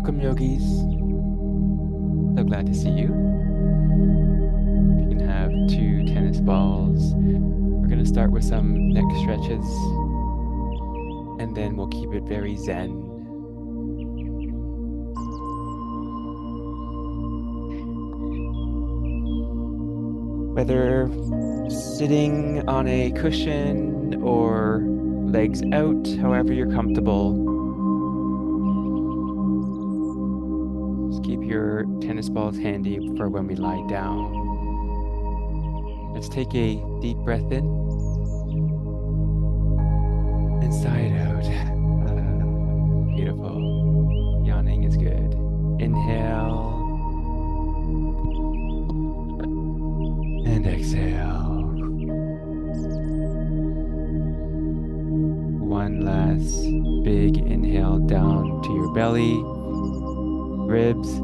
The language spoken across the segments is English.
Welcome, yogis. So glad to see you. You can have 2 tennis balls. We're going to start with some neck stretches, and then we'll keep it very zen. Whether sitting on a cushion or legs out, however you're comfortable, just keep your tennis balls handy for when we lie down. Let's take a deep breath in and sigh it out. Beautiful. Yawning is good. Inhale and exhale. One last big inhale down to your belly, ribs,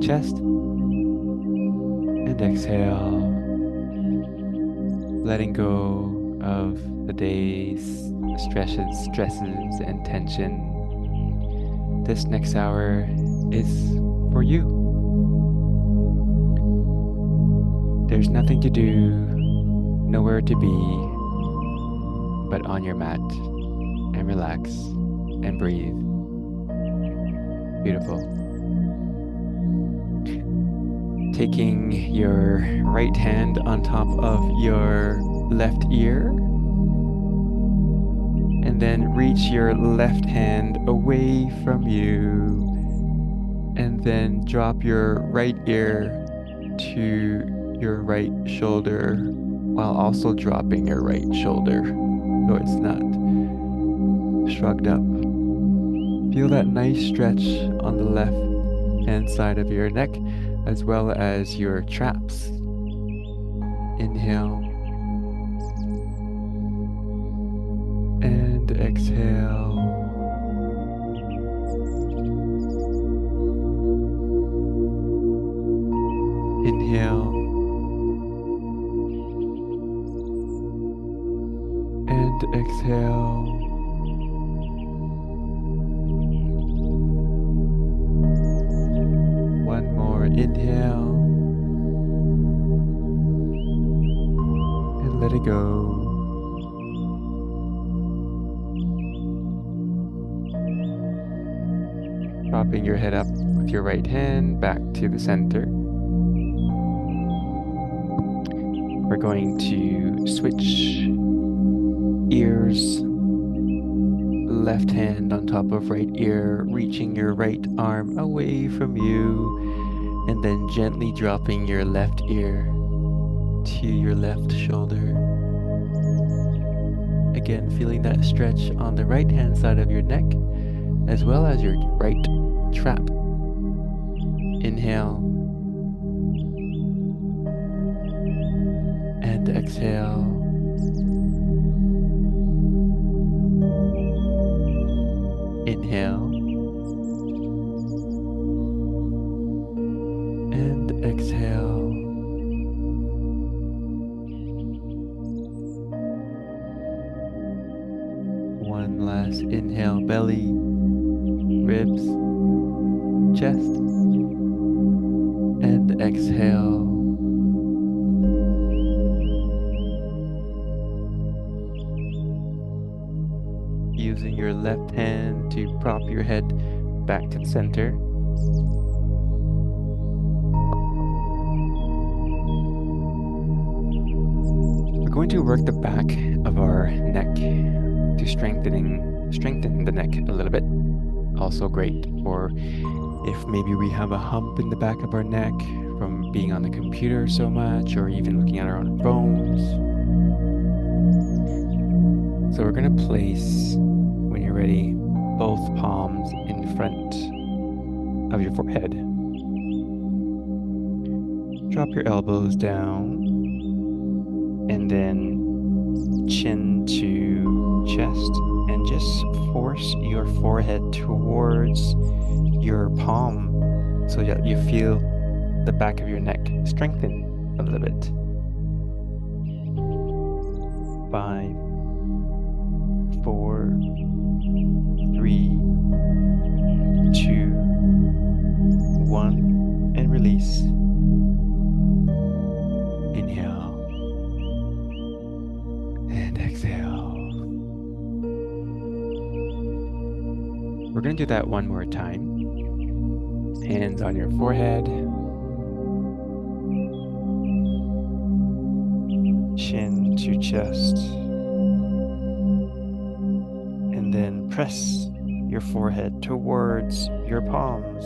chest, and exhale. Letting go of the day's stresses, and tension. This next hour is for you. There's nothing to do, nowhere to be, but on your mat and relax and breathe. Beautiful. Taking your right hand on top of your left ear, and then reach your left hand away from you, and then drop your right ear to your right shoulder while also dropping your right shoulder so it's not shrugged up. Feel that nice stretch on the left hand side of your neck as well as your traps. Inhale and exhale. Inhale and exhale. One more inhale and let it go. Dropping your head up with your right hand back to the center. We're going to switch ears. Left hand on top of right ear, reaching your right arm away from you, and then gently dropping your left ear to your left shoulder. Again, feeling that stretch on the right hand side of your neck, as well as your right trap. Inhale and exhale. Inhale and exhale. One last inhale, belly, ribs, chest, and exhale. Using your left hand to prop your head back to the center. We're going to work the back of our neck to strengthen the neck a little bit. Also great for if maybe we have a hump in the back of our neck from being on the computer so much, or even looking at our own phones. So we're going to place, when you're ready, both palms in front of your forehead. Drop your elbows down, and then chin to chest, and just force your forehead towards your palm so that you feel the back of your neck strengthen a little bit. 5, 4, 3, 2, We're going to do that one more time. Hands on your forehead. Chin to chest. And then press your forehead towards your palms.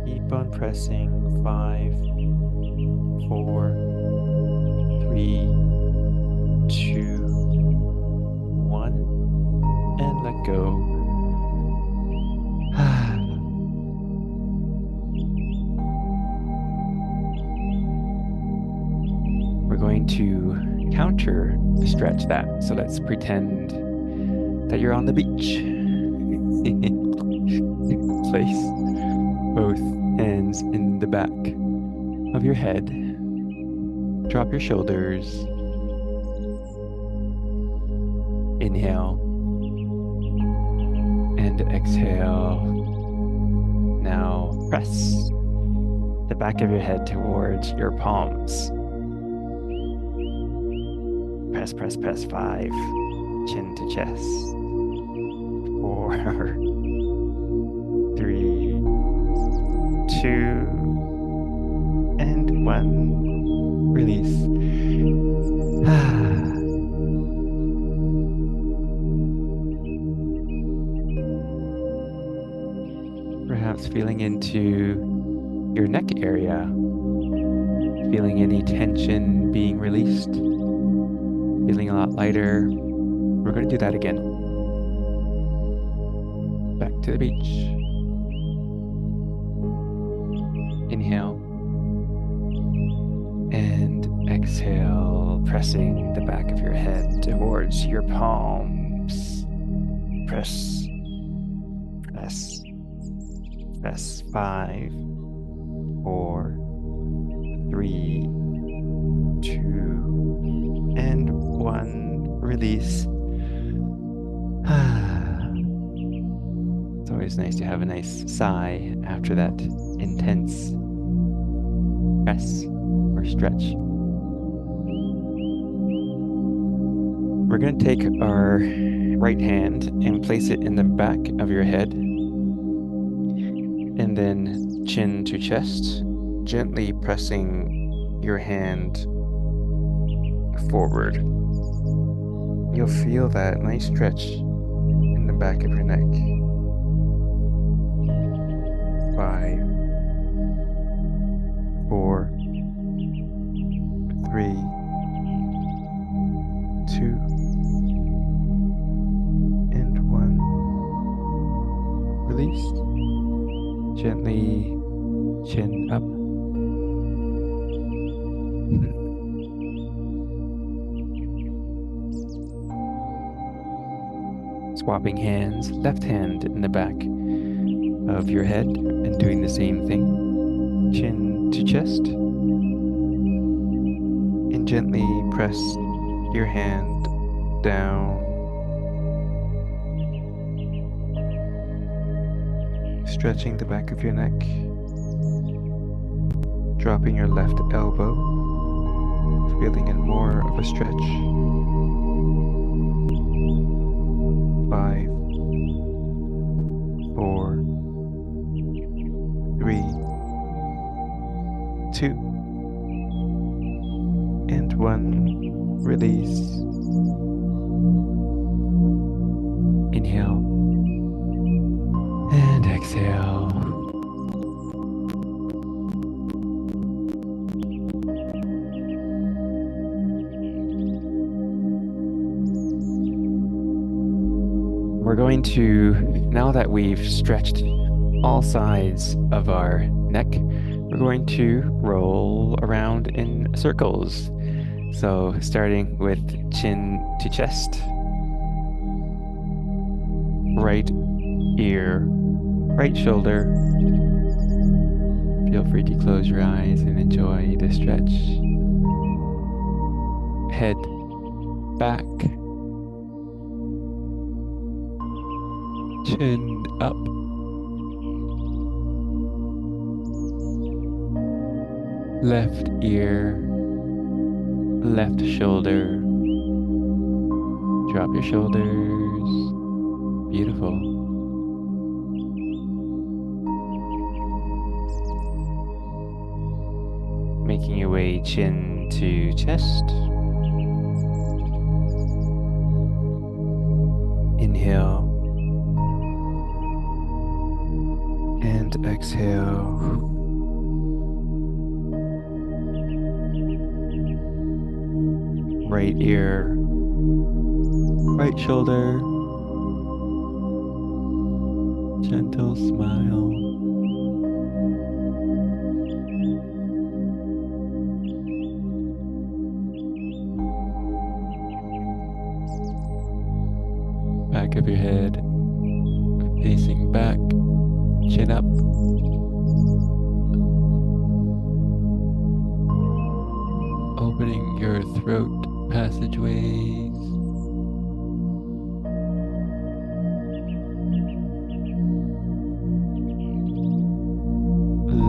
Keep on pressing. 5, 4, 3, 2, 1. And let go. We're going to counter stretch that. So let's pretend that you're on the beach. Place both hands in the back of your head. Drop your shoulders. Inhale and exhale. Now press the back of your head towards your palms. Press, press, press. 5. Chin to chest. 4, 3, 2, and 1. Release. Perhaps feeling into your neck area, feeling any tension being released, feeling a lot lighter. We're going to do that again. Back to the beach. Inhale and exhale, pressing the back of your head towards your palms. Press, press, press. 5, 4, 3, 2, and 1. Release. It's always nice to have a nice sigh after that intense press or stretch. We're going to take our right hand and place it in the back of your head, and then chin to chest, gently pressing your hand forward. You'll feel that nice stretch in the back of your neck. 5, 4, 3, 2, and 1. Release. Gently chin up. Swapping hands, left hand in the back of your head and doing the same thing. Chin to chest. And gently press your hand down. Stretching the back of your neck. Dropping your left elbow. Feeling in more of a stretch. 5, 4, 3, 2, and 1. Release. Inhale and exhale. We're going to, now that we've stretched all sides of our neck, we're going to roll around in circles. So starting with chin to chest, right ear, right shoulder. Feel free to close your eyes and enjoy the stretch. Head back. Chin up. Left ear, left shoulder. Drop your shoulders. Beautiful. Making your way chin to chest. Inhale and exhale. Right ear, right shoulder, gentle smile. Back of your head facing back, chin up. Opening your throat passageways.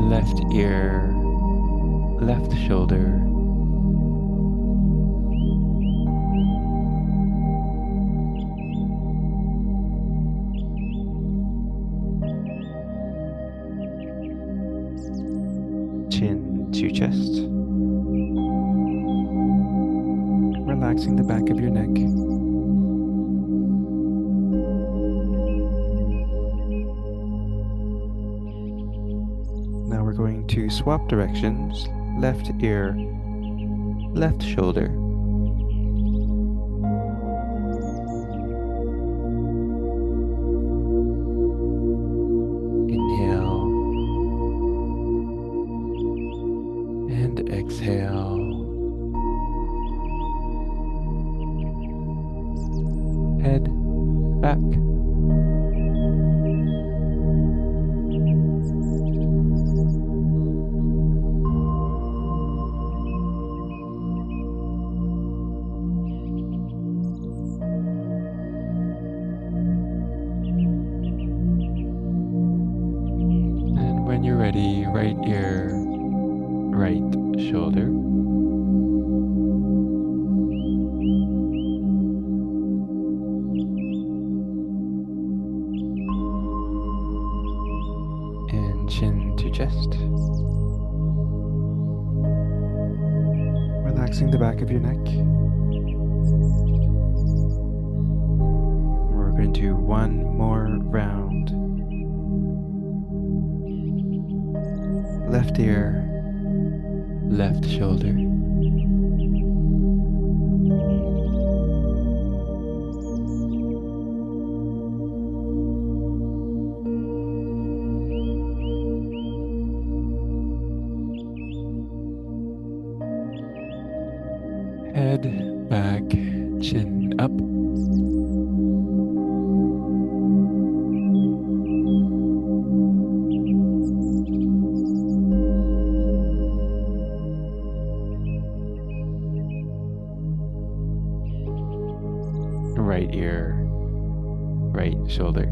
Left ear, left shoulder. Chin to chest. Relaxing the back of your neck. Now we're going to swap directions. Left ear, left shoulder. Inhale and exhale. Head back. And when you're ready, right ear, right shoulder. And chin to chest. Relaxing the back of your neck. We're going to do one more round. Left ear, left shoulder. Head back, chin up. Right ear, right shoulder.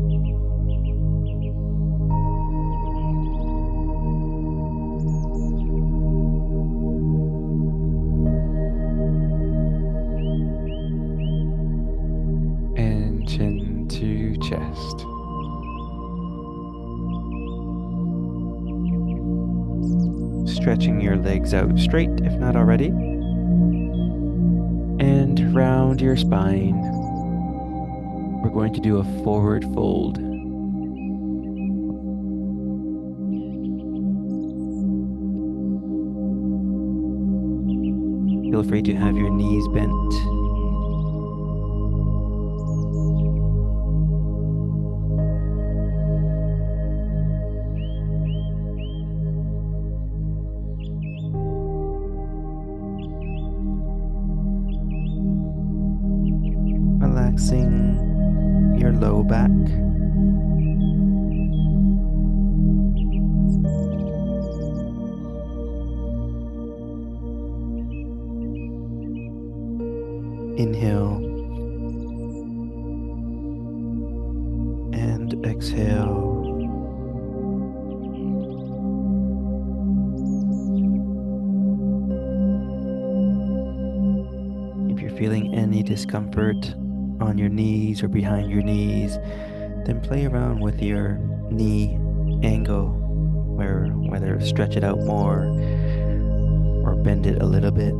And chin to chest. Stretching your legs out straight, if not already. And round your spine. We're going to do a forward fold. Feel free to have your knees bent. Relaxing your low back. Inhale and exhale. If you're feeling any discomfort on your knees or behind your knees, then play around with your knee angle, whether stretch it out more or bend it a little bit.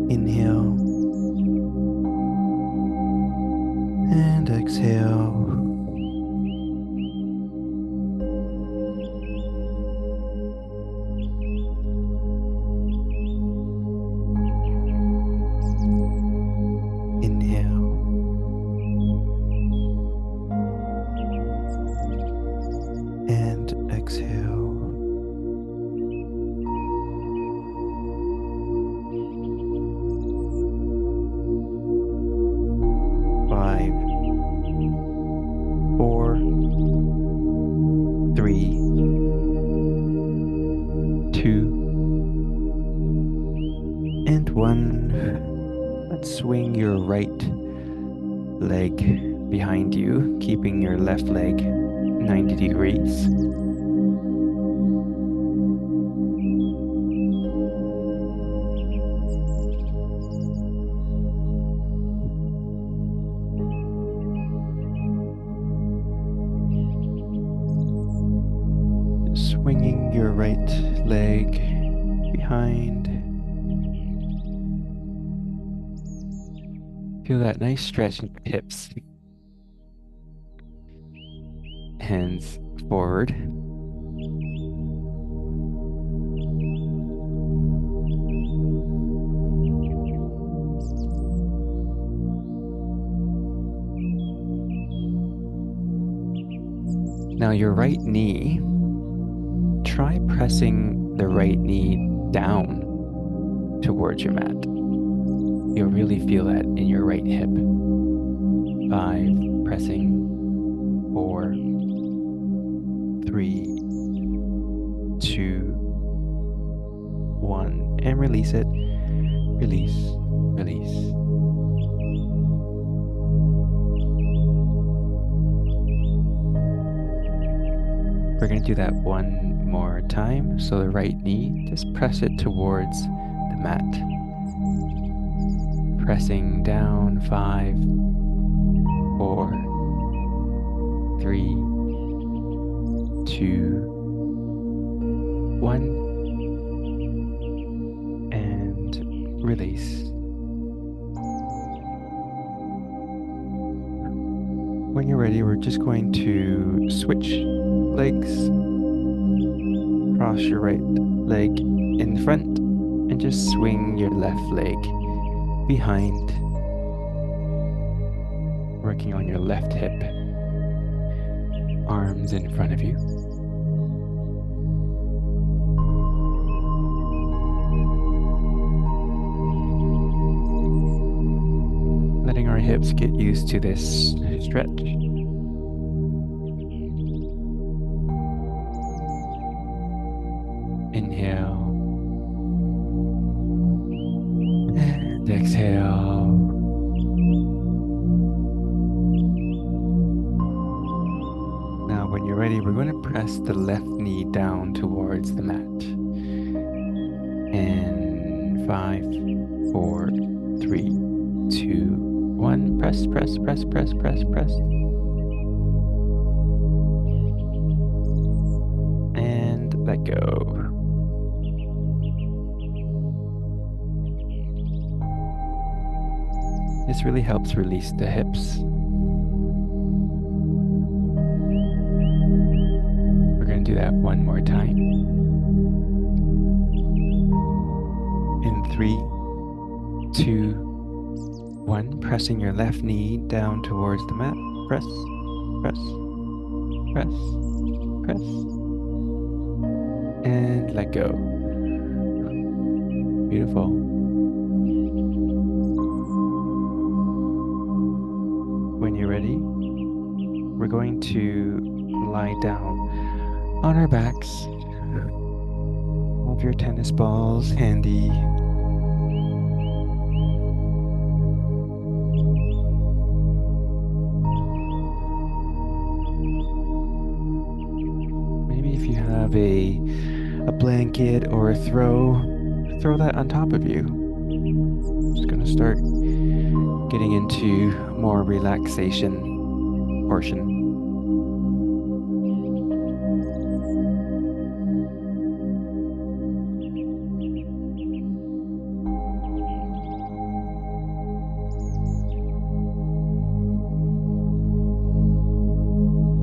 Inhale and exhale. Inhale and exhale. 5, 4, 3, 2, and 1. Let's swing your right leg behind you, keeping your left leg 90 degrees. Swinging your right leg behind. Feel that nice stretch in your hips. Hands forward. Now your right knee, try pressing the right knee down towards your mat. You'll really feel that in your right hip. 5, pressing. 4, 3, 2, 1, and release it. Release, release. We're going to do that one more time. So the right knee, just press it towards the mat. Pressing down. 5, 4, 3, 2, 1, and release. When you're ready, we're just going to switch legs. Cross your right leg in front and just swing your left leg behind. Working on your left hip. Arms in front of you. Letting our hips get used to this stretch. Inhale and exhale. Now, when you're ready, we're going to press the left knee down towards the mat. And 5, 4, 3, 2, 1. Press, press, press, press, press, press. And let go. This really helps release the hips. We're going to do that one more time. In 3, 2, 1. Pressing your left knee down towards the mat. Press, press, press, press. And let go. Beautiful. When you're ready, we're going to lie down on our backs. Have your tennis balls handy. Maybe if you have have a blanket or a throw that on top of you. Just gonna start getting into more relaxation portion.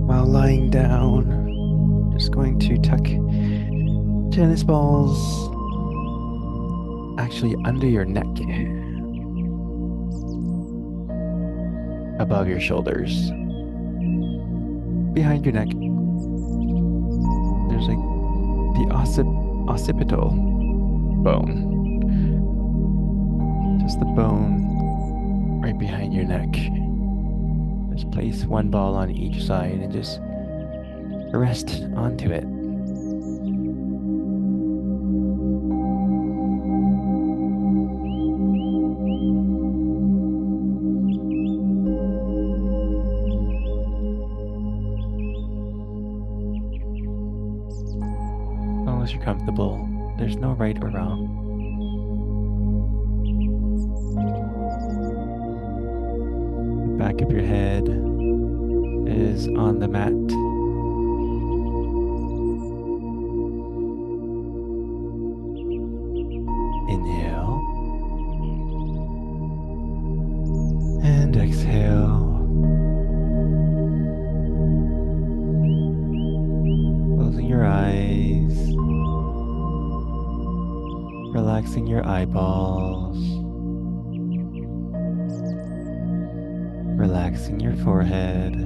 While lying down, just going to tuck tennis balls actually under your neck, above your shoulders, behind your neck. There's like the occipital bone, just the bone right behind your neck. Just place one ball on each side and just rest onto it. As long as you're comfortable, there's no right or wrong. The back of your head is on the mat. Inhale and exhale. Closing your eyes, relaxing your eyeballs, relaxing your forehead.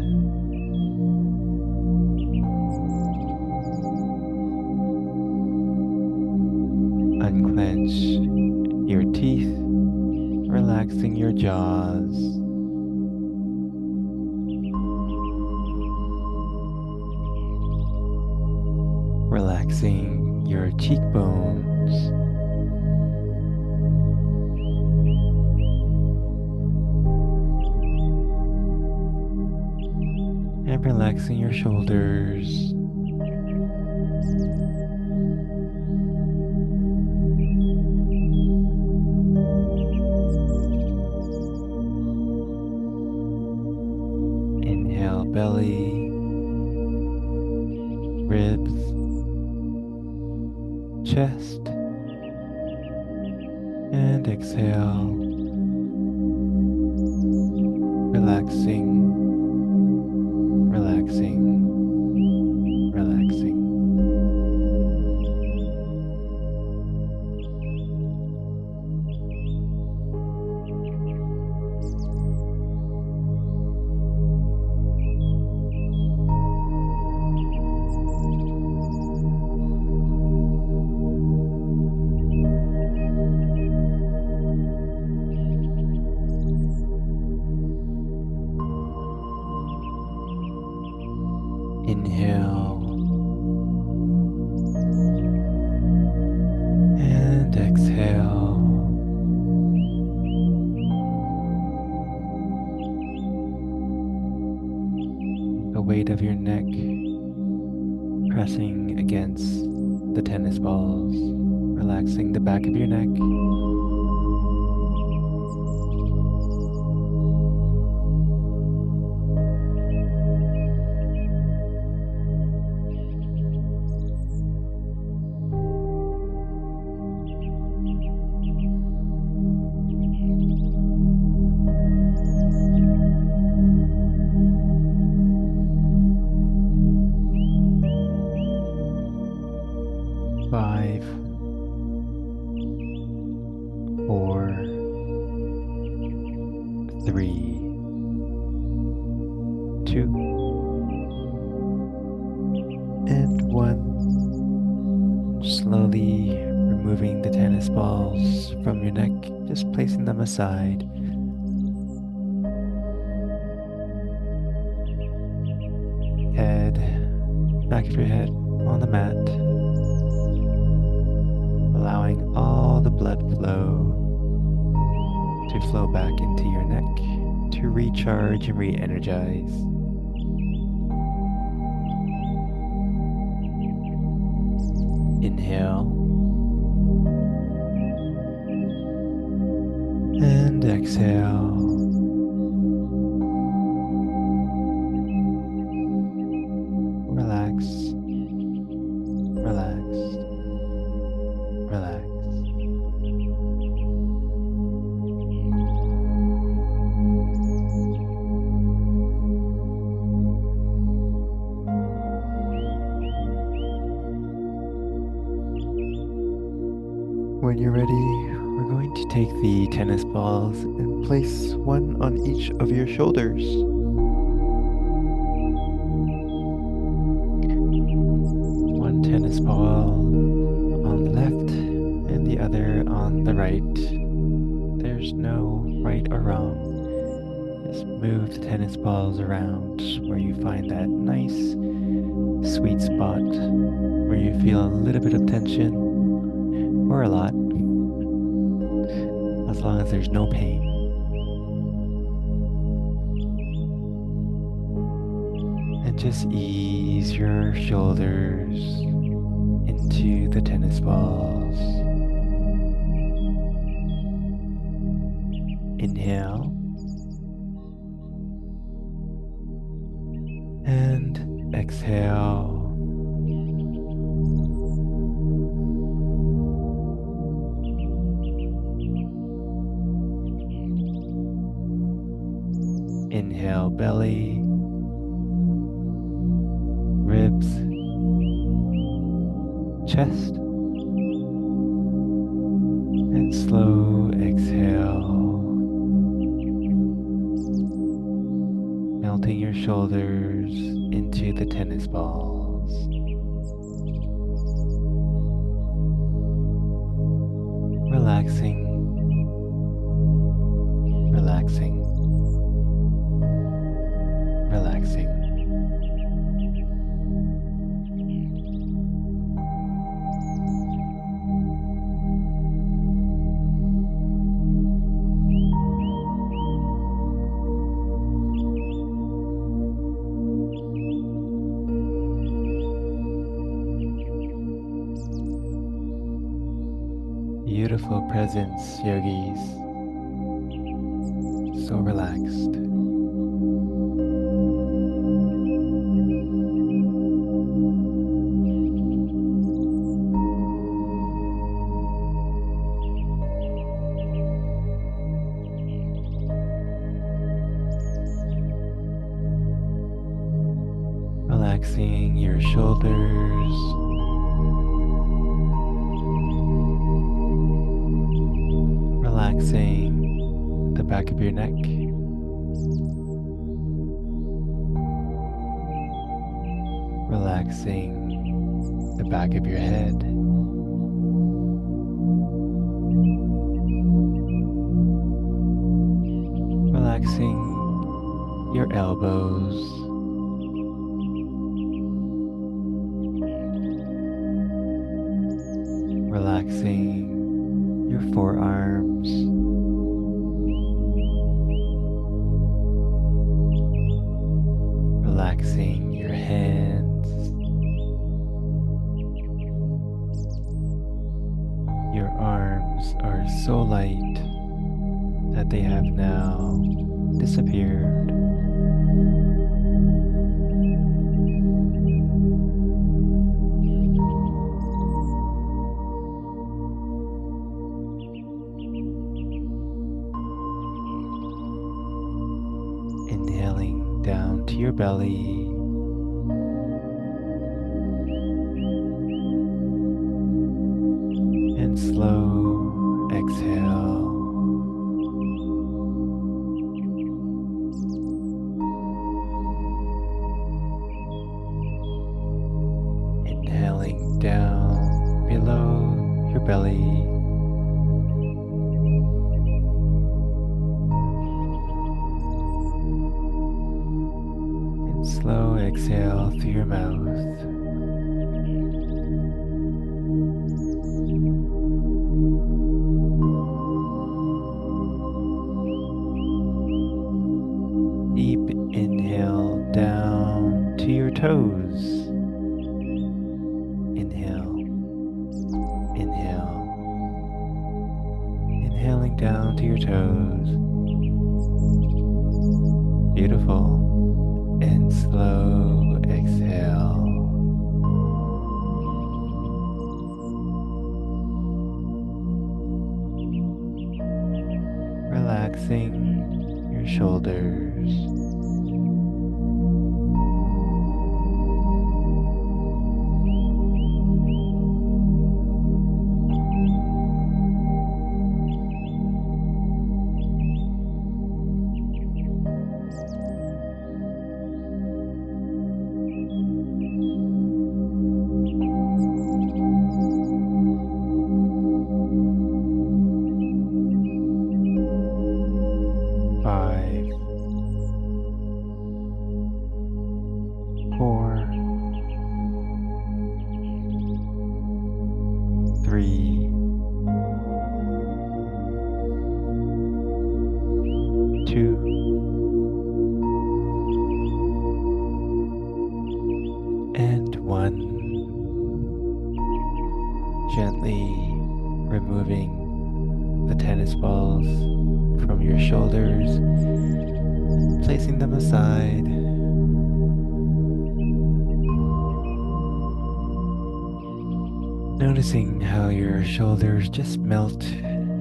Unclench your teeth, relaxing your jaws. Relaxing your cheekbones. And relaxing your shoulders. Inhale, belly, ribs, chest, and exhale, relaxing, relaxing, relaxing. Inhale and exhale. The weight of your neck pressing against the tennis balls, relaxing the back of your neck. Five, four, three, two, and one. Slowly removing the tennis balls from your neck, just placing them aside. Head, back of your head on the mat, allowing all the blood flow to flow back into your neck to recharge and re-energize. Inhale and exhale. Relax, relax, relax. When you're ready, we're going to take the tennis balls and place one on each of your shoulders. One tennis ball on the left and the other on the right. There's no right or wrong. Just move the tennis balls around where you find that nice sweet spot where you feel a little bit of tension or a lot, as long as there's no pain. And just ease your shoulders into the tennis balls. Inhale and exhale. Inhale, belly, ribs, chest, and slow exhale, melting your shoulders into the tennis balls. Relaxing, relaxing, relaxing. Beautiful presence, yogis. So relaxed. Relaxing your shoulders, relaxing the back of your neck, relaxing the back of your head, relaxing your elbows, relaxing your forearms, relaxing your hands, your arms are so light that they have now disappeared. Inhaling down to your belly. And slow exhale. Inhaling down below your belly. Slow exhale through your mouth. Deep inhale down to your toes. Inhale. toes. Beautiful. And slow exhale. Relaxing your shoulders. 5, 4, 3, 2, and 1. Gently removing the tennis balls from your shoulders, placing them aside. Noticing how your shoulders just melt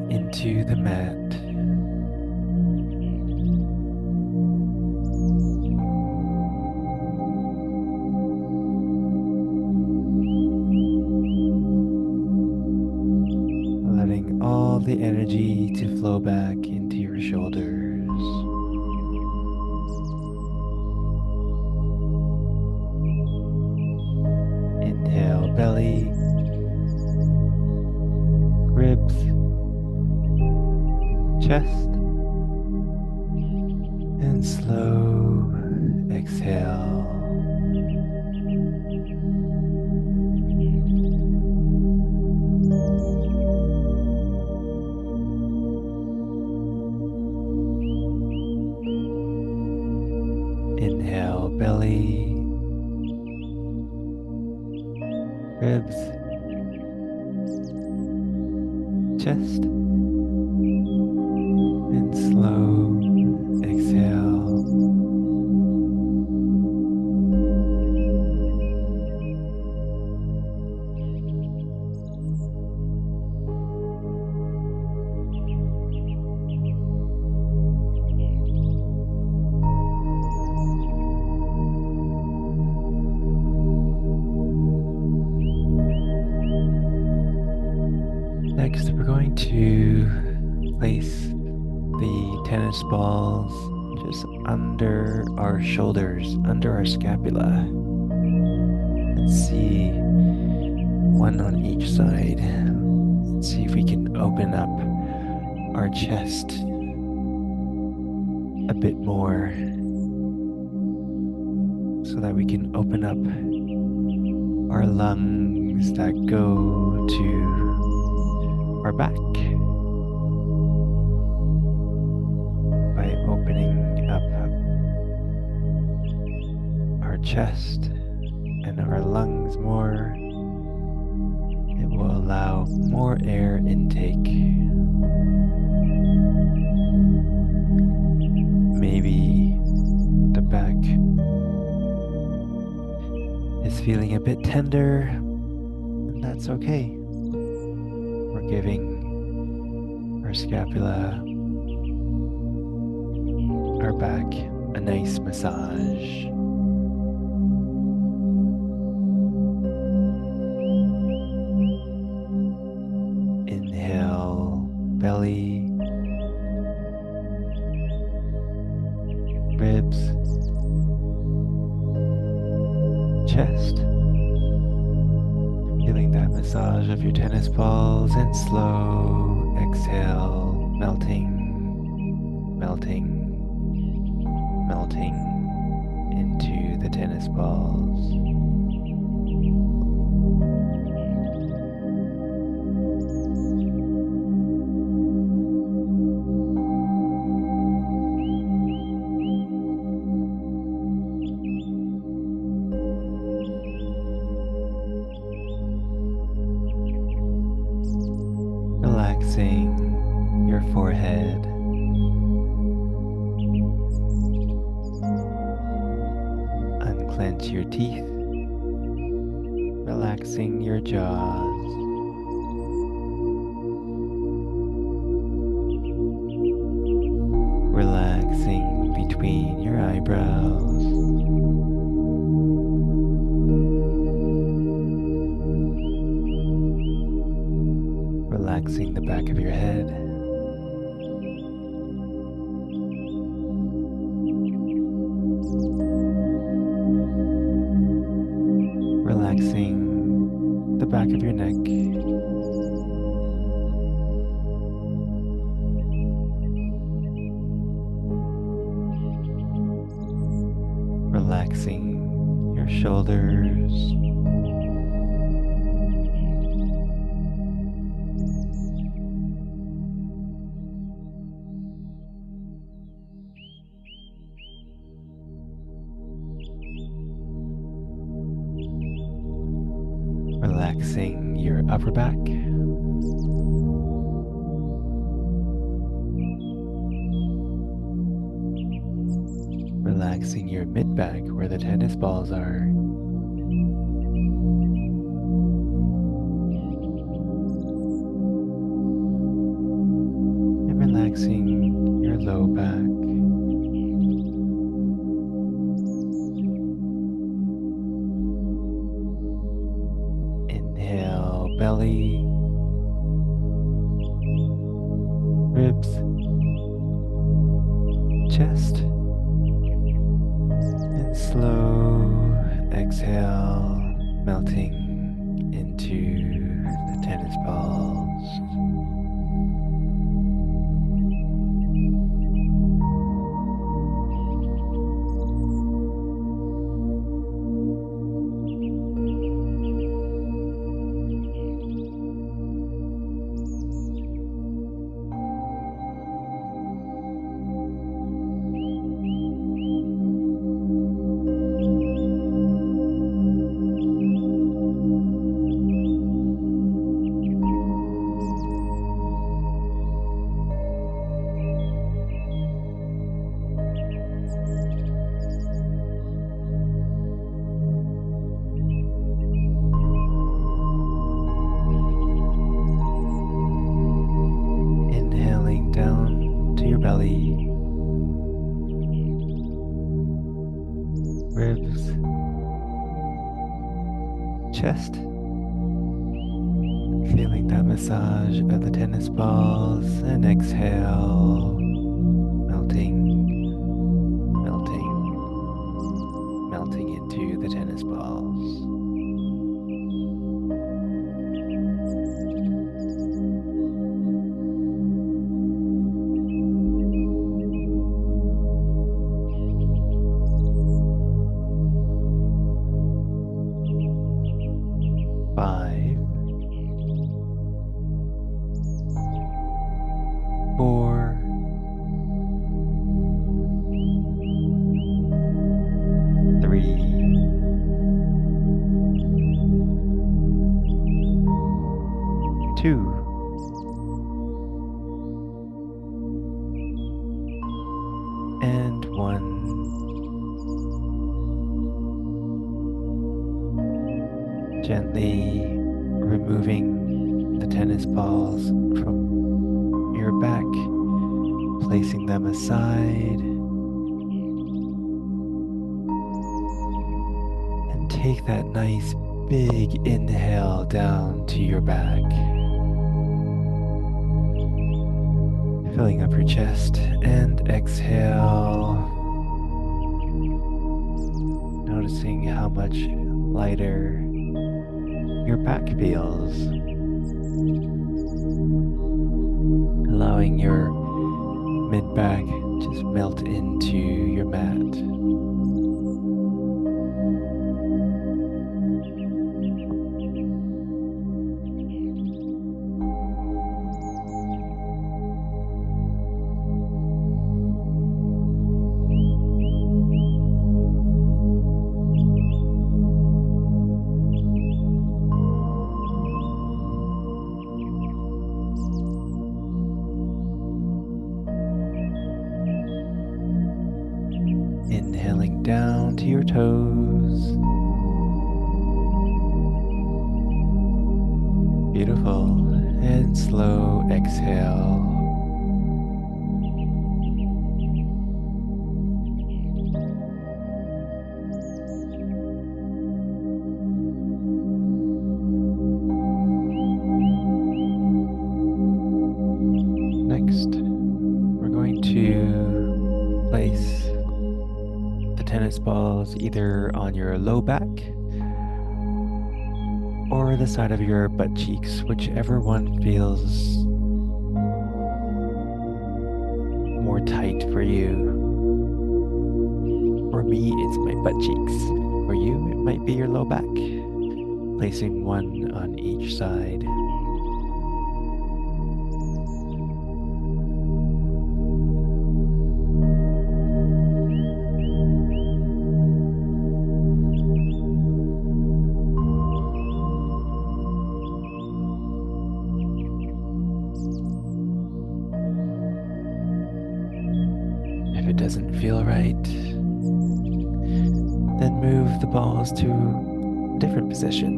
into the mat. Letting all the energy to flow back into your shoulders. Inhale, belly, ribs, chest, and slow exhale. Inhale, belly, ribs, chest, and slow exhale. Next, we're going to place the tennis balls just under our shoulders, under our scapula. Let's see, one on each side. Let's see if we can open up our chest a bit more so that we can open up our lungs that go to our back by opening up our chest and our lungs more. It will allow more air intake. Maybe the back is feeling a bit tender, and that's okay. We're giving our scapula, our back, a nice massage. Inhale, belly, ribs, chest. Feeling that massage of your tennis balls, and slow exhale, melting, melting, melting into the tennis balls. Relaxing your forehead, clench your teeth, relaxing your jaws. Relaxing between your eyebrows. Relaxing the back of your head. Relaxing the back of your neck. Relaxing your shoulders. Relaxing your upper back. Relaxing your mid back where the tennis balls are. And relaxing your low back. Inhale, belly, ribs, chest, and slow exhale, melting into the tennis balls. Inhaling down to your belly, ribs, chest, feeling that massage of the tennis balls, and exhale, melting, melting, melting into the tennis balls. Five, 4, 3, 2, and 1. Gently removing the tennis balls from your back, placing them aside, and take that nice big inhale down to your back, filling up your chest, and exhale, noticing how much lighter your back feels, allowing your mid-back just melt into your mat. Inhaling down to your toes. nose. Beautiful. And slow exhale. Next, we're going to place the tennis balls either on your low back or the side of your butt cheeks, whichever one feels more tight for you. For me, it's my butt cheeks. For you, it might be your low back. Placing one on each side. If it doesn't feel right, then move the balls to a different position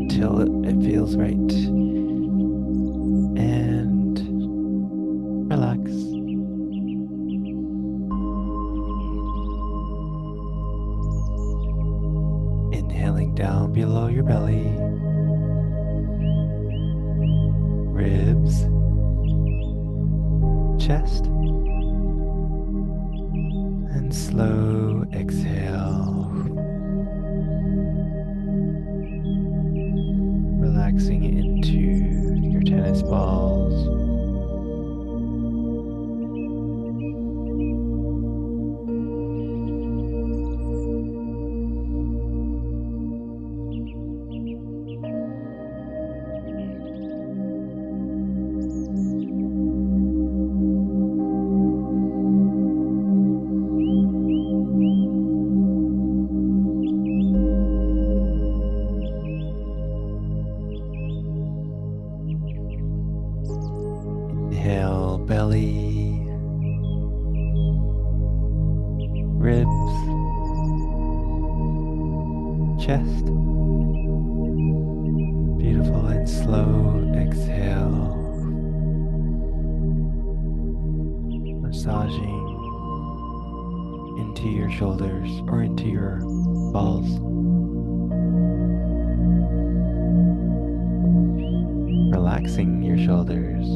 until it feels right. And relax. Inhaling down below your belly, ribs, chest, and slow exhale. Relaxing into your tennis balls. Inhale, belly, ribs, chest. Beautiful, and slow exhale. Massaging into your shoulders or into your balls. Relaxing your shoulders.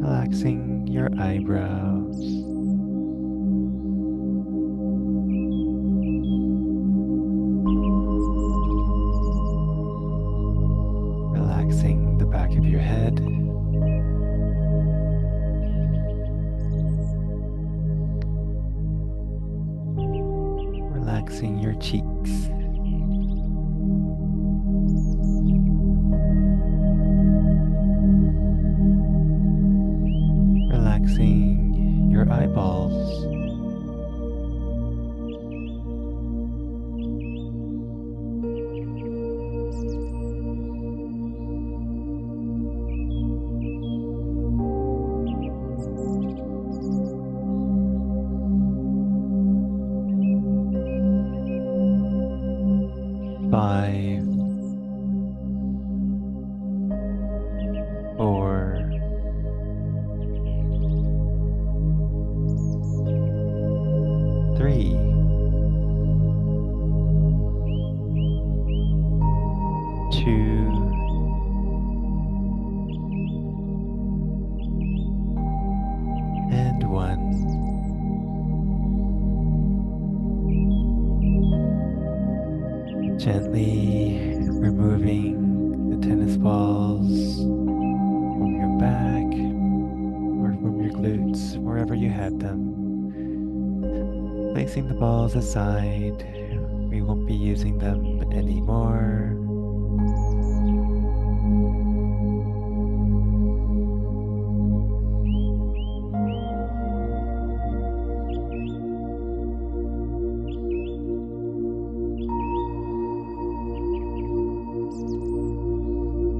Relaxing your eyebrows. Relaxing the back of your head. Relaxing your cheeks. Relaxing your eyeballs. Five, four, three, two, and one. Gently removing the tennis balls from your back or from your glutes, wherever you had them. Placing the balls aside, we won't be using them anymore.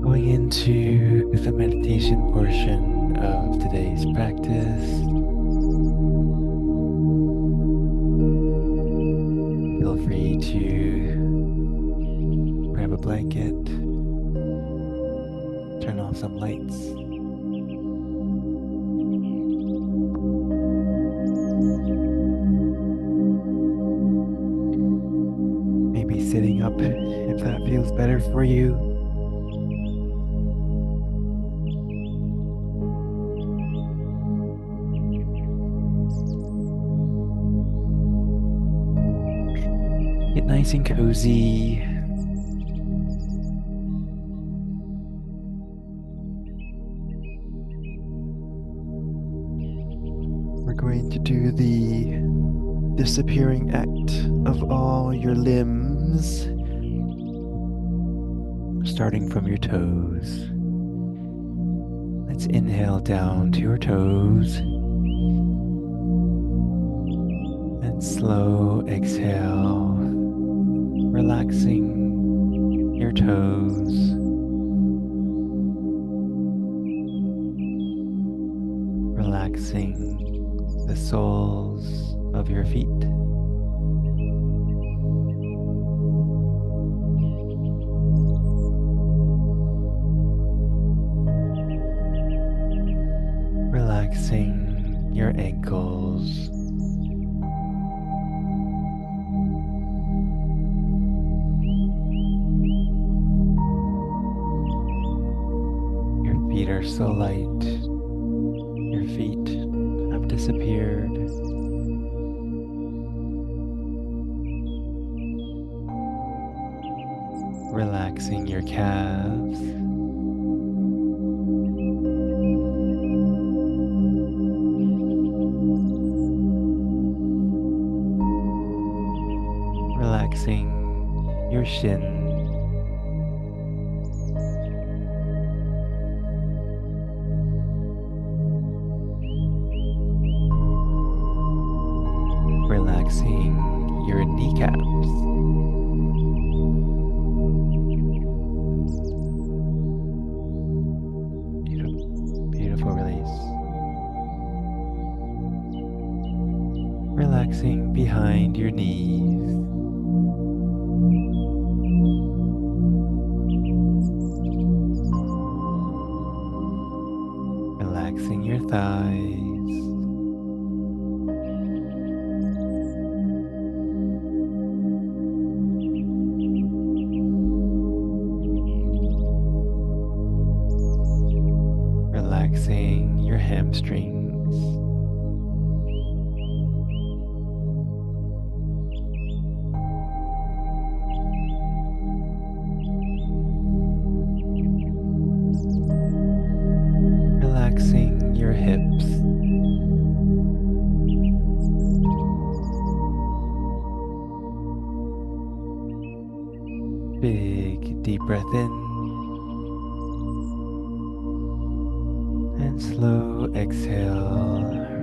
Going into the meditation portion of today's practice, sitting up if that feels better for you. Get nice and cozy. We're going to do the disappearing act of all your limbs, starting from your toes. Let's inhale down to your toes and slow exhale, relaxing your toes, relaxing the soles of your feet. Relaxing your ankles. Your feet are so light. Your feet have disappeared. Relaxing your calves. Relaxing your shins. Relaxing your kneecaps. Beautiful, beautiful release. Relaxing behind your knees. Relaxing your thighs. Relaxing your hamstrings. Relaxing your hips. Big deep breath in and slow exhale,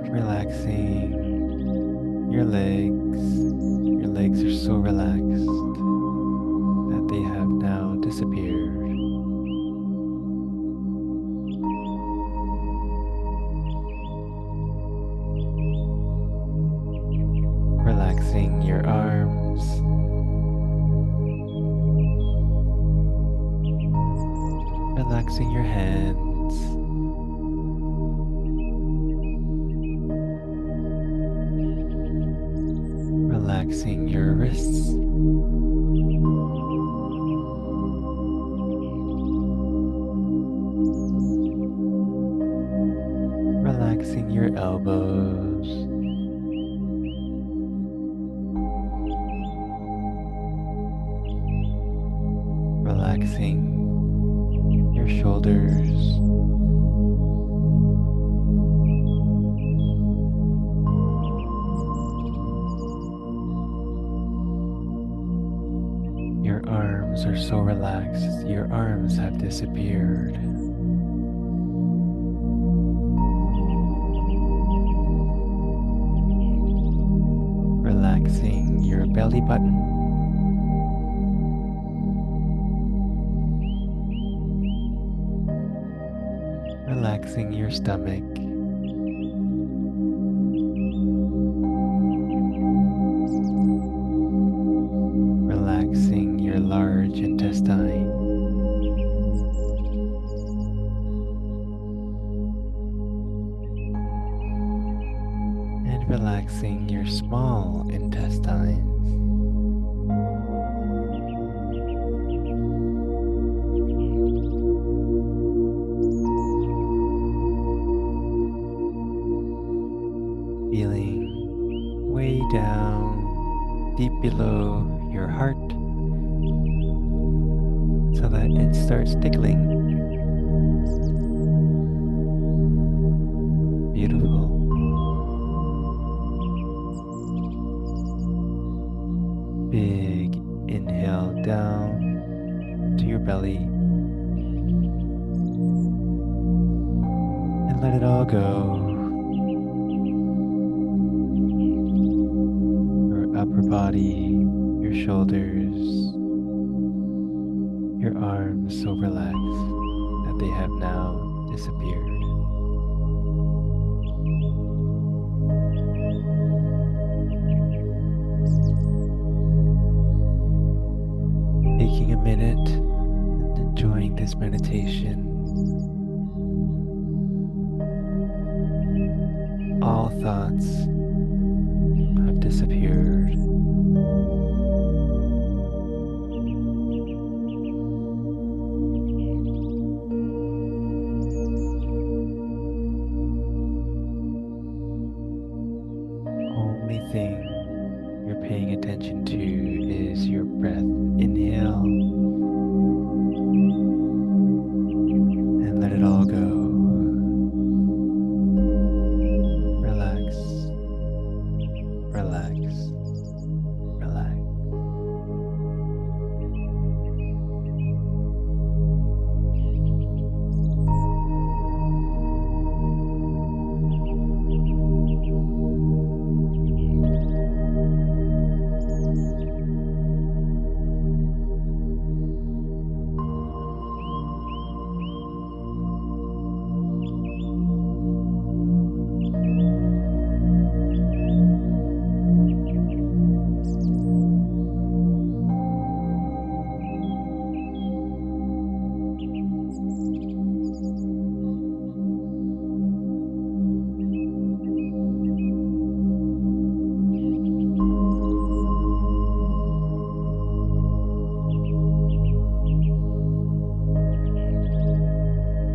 relaxing your legs. Your legs are so relaxed that they have now disappeared. Relaxing your arms. Relaxing your hands. Relaxing your wrists. Relaxing your elbows. Relaxing your shoulders. Your arms are so relaxed, your arms have disappeared. Relaxing your belly button. Relaxing your stomach. Relaxing your large intestine. And relaxing your small intestine. feeling way down, deep below your heart, so that it starts tickling. Beautiful. Big inhale down to your belly and let it all go. Your upper body, your shoulders, your arms so relaxed that they have now disappeared. Taking a minute and enjoying this meditation. All thoughts have disappeared. Only thing you're paying attention to is your breath. Inhale and let it all go. Relax, relax, relax.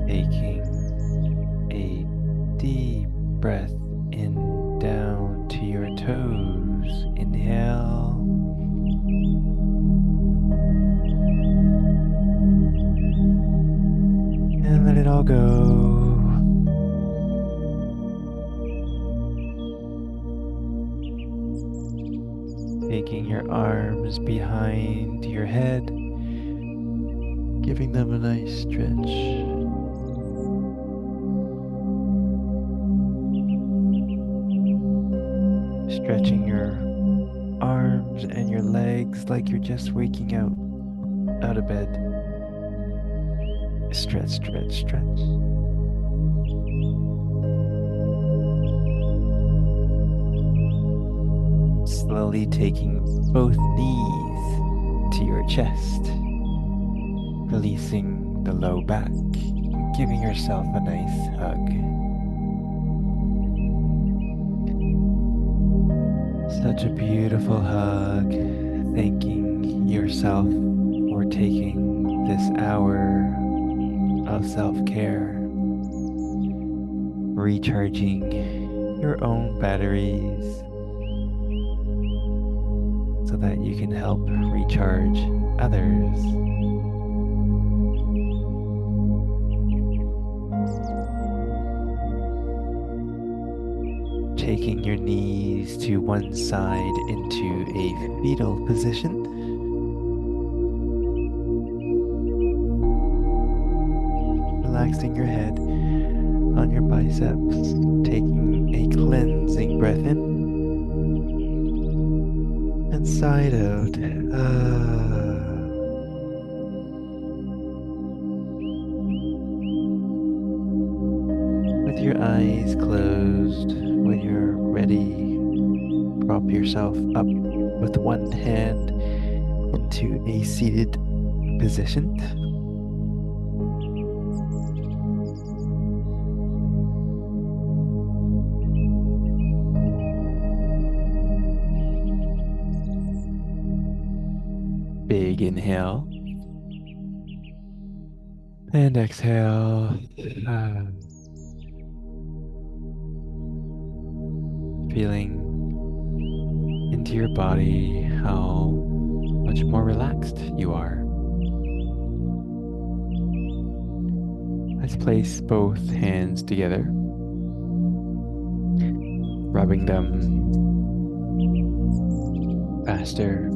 Taking a deep breath in down to your toes. Inhale and let it all go. Taking your arms behind your head, giving them a nice stretch. Stretching your arms and your legs like you're just waking out of bed. Stretch, stretch, stretch. Slowly taking both knees to your chest, releasing the low back, giving yourself a nice hug. Such a beautiful hug, thanking yourself for taking this hour of self-care, recharging your own batteries so that you can help recharge others. Taking your knees to one side into a fetal position. Relaxing your head on your biceps, taking a cleansing breath in and sigh out. With your eyes closed, when you're ready, prop yourself up with one hand into a seated position. Big inhale and exhale. feeling into your body how much more relaxed you are. Let's place both hands together, rubbing them faster,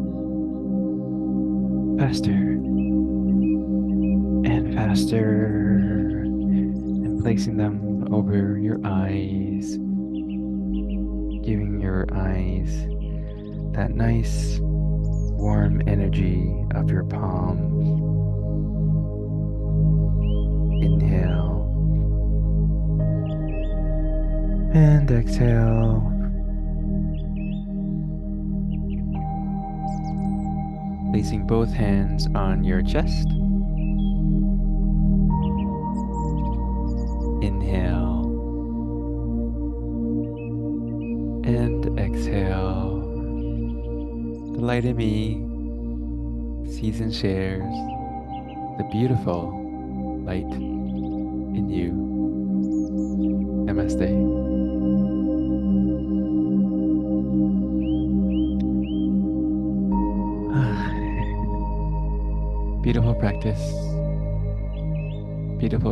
faster, and faster, and placing them over your eyes, giving your eyes that nice warm energy of your palms. Inhale and exhale. Placing both hands on your chest. Inhale and exhale. The light in me sees and shares the beautiful light in you. Namaste. Beautiful practice. Beautiful.